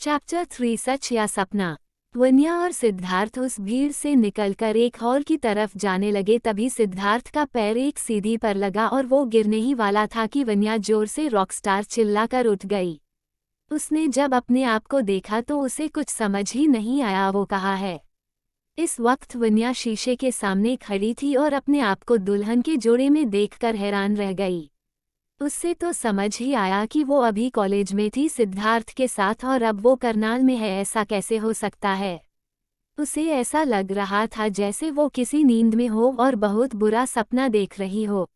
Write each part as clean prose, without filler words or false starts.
Chapter 3 सच या सपना। वन्या और सिद्धार्थ उस भीड़ से निकलकर एक हॉल की तरफ जाने लगे। तभी सिद्धार्थ का पैर एक सीढ़ी पर लगा और वो गिरने ही वाला था कि वन्या जोर से रॉकस्टार चिल्लाकर उठ गई। उसने जब अपने आप को देखा तो उसे कुछ समझ ही नहीं आया वो कहाँ है। इस वक्त वन्या शीशे के सामने खड़ी थी और अपने आप को दुल्हन के जोड़े में देखकर हैरान रह गई। उससे तो समझ ही आया कि वो अभी कॉलेज में थी सिद्धार्थ के साथ और अब वो करनाल में है। ऐसा कैसे हो सकता है? उसे ऐसा लग रहा था जैसे वो किसी नींद में हो और बहुत बुरा सपना देख रही हो।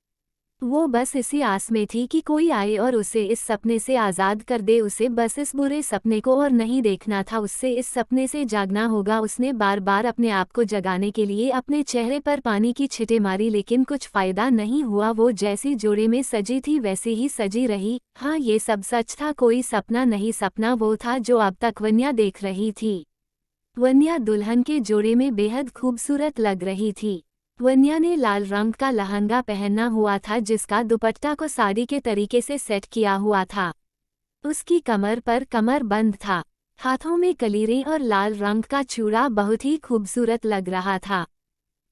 वो बस इसी आस में थी कि कोई आए और उसे इस सपने से आज़ाद कर दे। उसे बस इस बुरे सपने को और नहीं देखना था, उससे इस सपने से जागना होगा। उसने बार बार अपने आप को जगाने के लिए अपने चेहरे पर पानी की छींटें मारी, लेकिन कुछ फायदा नहीं हुआ। वो जैसी जोड़े में सजी थी वैसी ही सजी रही। हाँ, ये सब सच था, कोई सपना नहीं। सपना वो था जो अब तक वन्या देख रही थी। वन्या दुल्हन के जोड़े में बेहद खूबसूरत लग रही थी। वन्या ने लाल रंग का लहंगा पहना हुआ था जिसका दुपट्टा को साड़ी के तरीके से सेट किया हुआ था। उसकी कमर पर कमर बंद था। हाथों में कलीरें और लाल रंग का चूड़ा बहुत ही खूबसूरत लग रहा था।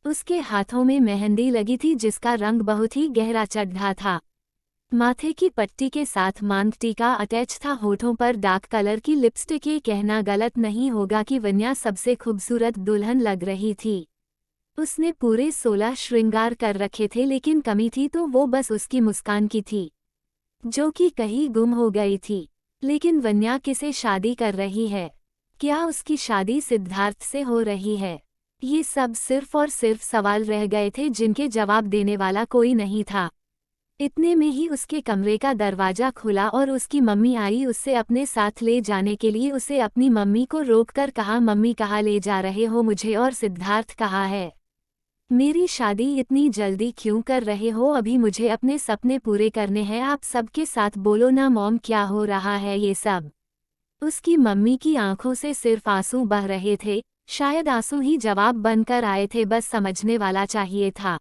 उसके हाथों में मेहंदी लगी थी जिसका रंग बहुत ही गहरा चढ़ा था। माथे की पट्टी के साथ मांग टीका अटैच था। होठों पर डार्क कलर की लिपस्टिक। ये कहना गलत नहीं होगा कि वन्या सबसे खूबसूरत दुल्हन लग रही थी। उसने पूरे 16 श्रृंगार कर रखे थे, लेकिन कमी थी तो वो बस उसकी मुस्कान की थी, जो कि कहीं गुम हो गई थी। लेकिन वन्या किसे शादी कर रही है? क्या उसकी शादी सिद्धार्थ से हो रही है? ये सब सिर्फ और सिर्फ सवाल रह गए थे जिनके जवाब देने वाला कोई नहीं था। इतने में ही उसके कमरे का दरवाजा खुला और उसकी मम्मी आई उससे अपने साथ ले जाने के लिए। उसे अपनी मम्मी को रोककर कहा, मम्मी कहाँ ले जा रहे हो मुझे, और सिद्धार्थ कहाँ है? मेरी शादी इतनी जल्दी क्यों कर रहे हो? अभी मुझे अपने सपने पूरे करने हैं। आप सबके साथ बोलो ना मॉम, क्या हो रहा है ये सब? उसकी मम्मी की आंखों से सिर्फ आंसू बह रहे थे। शायद आंसू ही जवाब बनकर आए थे, बस समझने वाला चाहिए था।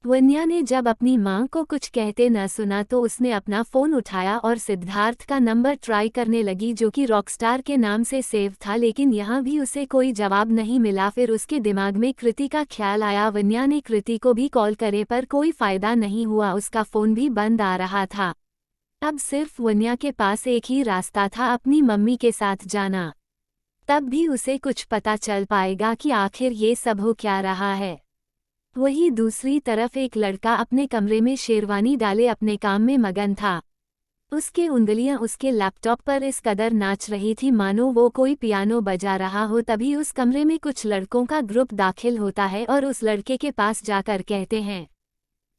वन्या ने जब अपनी मां को कुछ कहते न सुना तो उसने अपना फ़ोन उठाया और सिद्धार्थ का नंबर ट्राई करने लगी, जो कि रॉकस्टार के नाम से सेव था, लेकिन यहाँ भी उसे कोई जवाब नहीं मिला। फिर उसके दिमाग में कृति का ख्याल आया। वन्या ने कृति को भी कॉल करे पर कोई फ़ायदा नहीं हुआ, उसका फ़ोन भी बंद आ रहा था। अब सिर्फ वन्या के पास एक ही रास्ता था, अपनी मम्मी के साथ जाना। तब भी उसे कुछ पता चल पाएगा कि आखिर ये सब हो क्या रहा है। वहीं दूसरी तरफ एक लड़का अपने कमरे में शेरवानी डाले अपने काम में मगन था। उसके उंगलियां उसके लैपटॉप पर इस कदर नाच रही थी मानो वो कोई पियानो बजा रहा हो। तभी उस कमरे में कुछ लड़कों का ग्रुप दाखिल होता है और उस लड़के के पास जाकर कहते हैं,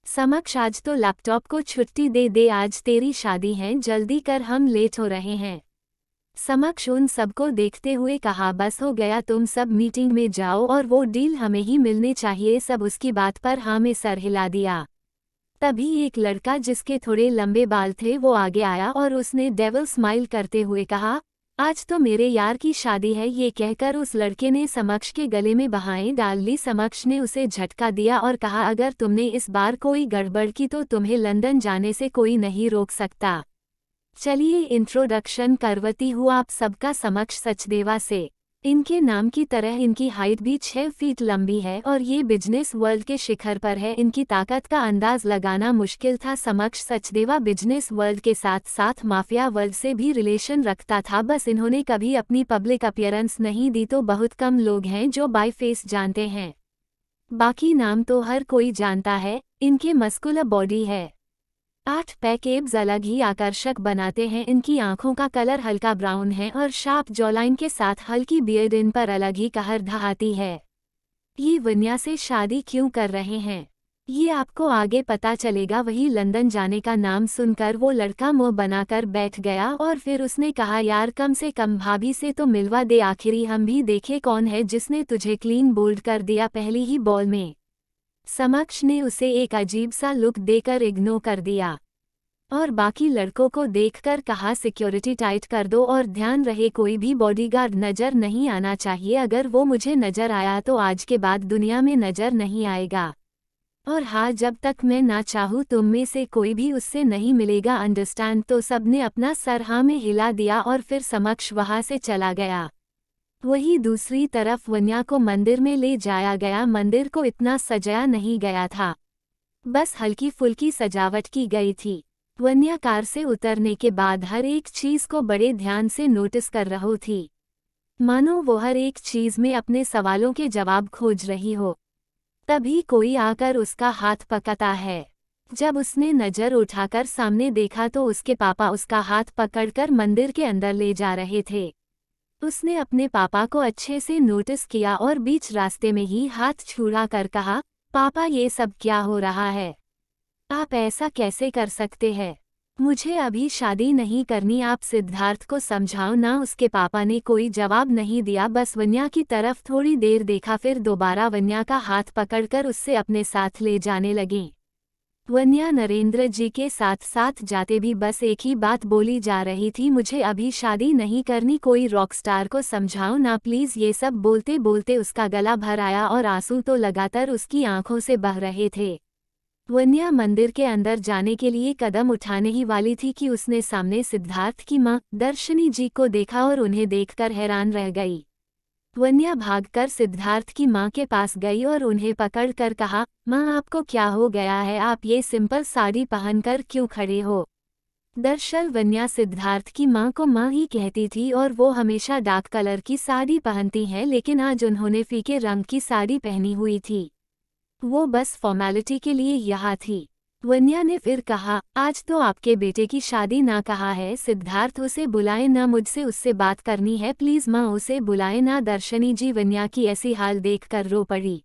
समक्ष आज तो लैपटॉप को छुट्टी दे दे, आज तेरी शादी है, जल्दी कर, हम लेट हो रहे हैं। समक्ष उन सबको देखते हुए कहा, बस हो गया, तुम सब मीटिंग में जाओ और वो डील हमें ही मिलने चाहिए। सब उसकी बात पर हाँ में सर हिला दिया। तभी एक लड़का जिसके थोड़े लंबे बाल थे वो आगे आया और उसने डेविल स्माइल करते हुए कहा, आज तो मेरे यार की शादी है। ये कहकर उस लड़के ने समक्ष के गले में बाहें डाल ली। समक्ष ने उसे झटका दिया और कहा, अगर तुमने इस बार कोई गड़बड़ की तो तुम्हें लंदन जाने से कोई नहीं रोक सकता। चलिए इंट्रोडक्शन करवती हूँ आप सबका समक्ष सचदेवा से। इनके नाम की तरह इनकी हाइट भी 6 फीट लंबी है और ये बिजनेस वर्ल्ड के शिखर पर है। इनकी ताकत का अंदाज लगाना मुश्किल था। समक्ष सचदेवा बिजनेस वर्ल्ड के साथ साथ माफिया वर्ल्ड से भी रिलेशन रखता था, बस इन्होंने कभी अपनी पब्लिक अपीयरेंस नहीं दी तो बहुत कम लोग हैं जो बाय फेस जानते हैं। बाकी नाम तो हर कोई जानता है। इनके मस्कुलर बॉडी है, 8 पैक एब्स अलग ही आकर्षक बनाते हैं। इनकी आंखों का कलर हल्का ब्राउन है और शार्प जॉलाइन के साथ हल्की बियर्ड इन पर अलग ही कहर ढहाती है। ये वन्या से शादी क्यों कर रहे हैं ये आपको आगे पता चलेगा। वही लंदन जाने का नाम सुनकर वो लड़का मुंह बनाकर बैठ गया और फिर उसने कहा, यार कम से कम भाभी से तो मिलवा दे, आखिरी हम भी देखे कौन है जिसने तुझे क्लीन बोल्ड कर दिया पहली ही बॉल में। समक्ष ने उसे एक अजीब सा लुक देकर इग्नोर कर दिया और बाकी लड़कों को देखकर कहा, सिक्योरिटी टाइट कर दो और ध्यान रहे कोई भी बॉडीगार्ड नजर नहीं आना चाहिए। अगर वो मुझे नजर आया तो आज के बाद दुनिया में नजर नहीं आएगा। और हाँ, जब तक मैं ना चाहूँ तुम में से कोई भी उससे नहीं मिलेगा, अंडरस्टैंड। तो सबने अपना सर हाँ में हिला दिया और फिर समक्ष वहाँ से चला गया। वहीं दूसरी तरफ वन्या को मंदिर में ले जाया गया। मंदिर को इतना सजाया नहीं गया था, बस हल्की फुल्की सजावट की गई थी। वन्या कार से उतरने के बाद हर एक चीज को बड़े ध्यान से नोटिस कर रही थी, मानो वो हर एक चीज में अपने सवालों के जवाब खोज रही हो। तभी कोई आकर उसका हाथ पकड़ता है। जब उसने नजर उठाकर सामने देखा तो उसके पापा उसका हाथ पकड़कर मंदिर के अंदर ले जा रहे थे। उसने अपने पापा को अच्छे से नोटिस किया और बीच रास्ते में ही हाथ छुड़ा कर कहा, पापा ये सब क्या हो रहा है? आप ऐसा कैसे कर सकते हैं? मुझे अभी शादी नहीं करनी, आप सिद्धार्थ को समझाओ ना। उसके पापा ने कोई जवाब नहीं दिया, बस वन्या की तरफ थोड़ी देर देखा, फिर दोबारा वन्या का हाथ पकड़कर उससे अपने साथ ले जाने लगी। वन्या नरेंद्र जी के साथ साथ जाते भी बस एक ही बात बोली जा रही थी, मुझे अभी शादी नहीं करनी, कोई रॉकस्टार को समझाओ ना प्लीज। ये सब बोलते बोलते उसका गला भर आया और आंसू तो लगातार उसकी आंखों से बह रहे थे। वन्या मंदिर के अंदर जाने के लिए कदम उठाने ही वाली थी कि उसने सामने सिद्धार्थ की मां दर्शनी जी को देखा और उन्हें देखकर हैरान रह गई। वन्या भागकर सिद्धार्थ की मां के पास गई और उन्हें पकड़कर कहा, मां आपको क्या हो गया है? आप ये सिंपल साड़ी पहनकर क्यों खड़े हो? दरअसल वन्या सिद्धार्थ की मां को मां ही कहती थी और वो हमेशा डार्क कलर की साड़ी पहनती हैं, लेकिन आज उन्होंने फीके रंग की साड़ी पहनी हुई थी। वो बस फॉर्मेलिटी के लिए यहाँ थी। वन्या ने फिर कहा, आज तो आपके बेटे की शादी ना कहा है, सिद्धार्थ उसे बुलाए ना, मुझसे उससे बात करनी है प्लीज माँ, उसे बुलाए ना। दर्शनी जी वन्या की ऐसी हाल देखकर रो पड़ी।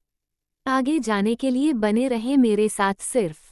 आगे जाने के लिए बने रहे मेरे साथ सिर्फ।